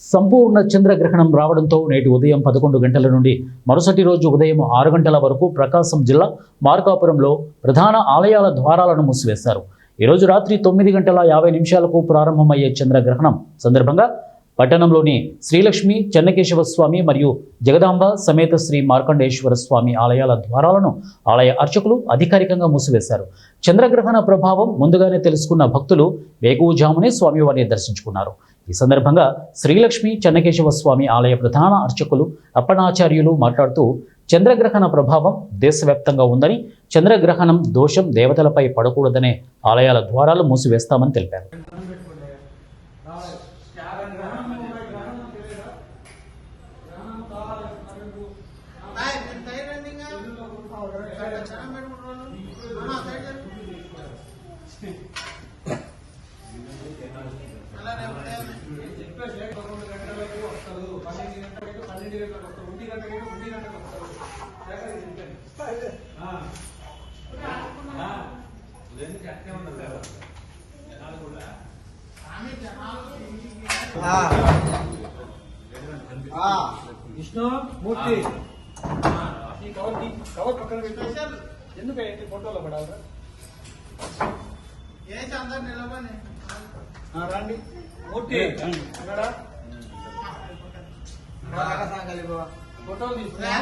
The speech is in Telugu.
సంపూర్ణ చంద్రగ్రహణం రావడంతో నేటి ఉదయం 11 గంటల నుండి మరుసటి రోజు ఉదయం 6 గంటల వరకు ప్రకాశం జిల్లా మార్కాపురంలో ప్రధాన ఆలయాల ద్వారాలను మూసివేశారు. ఈరోజు రాత్రి 9 గంటల 50 నిమిషాలకు ప్రారంభమయ్యే చంద్రగ్రహణం సందర్భంగా పట్టణంలోని శ్రీలక్ష్మి చెన్నకేశవ స్వామి మరియు జగదాంబ సమేత శ్రీ మార్కండేశ్వర స్వామి ఆలయాల ద్వారాలను ఆలయ అర్చకులు అధికారికంగా మూసివేశారు. చంద్రగ్రహణ ప్రభావం ముందుగానే తెలుసుకున్న భక్తులు వేకువజామునే స్వామివారిని దర్శించుకున్నారు. ఈ సందర్భంగా శ్రీలక్ష్మి చెన్నకేశవ స్వామి ఆలయ ప్రధాన అర్చకులు అప్పణాచార్యులు మాట్లాడుతూ చంద్రగ్రహణ ప్రభావం దేశవ్యాప్తంగా ఉందని, చంద్రగ్రహణం దోషం దేవతలపై పడకూడదనే ఆలయాల ద్వారాలు మూసివేస్తామని తెలిపారు. విష్ణు మూర్తి కవర్ పక్కన పెట్టేసి ఎందుకు ఫోటోలో పడాలరా అందరు నిలబడి రండి మూర్తి ఫోటోలు తీసుకున్నా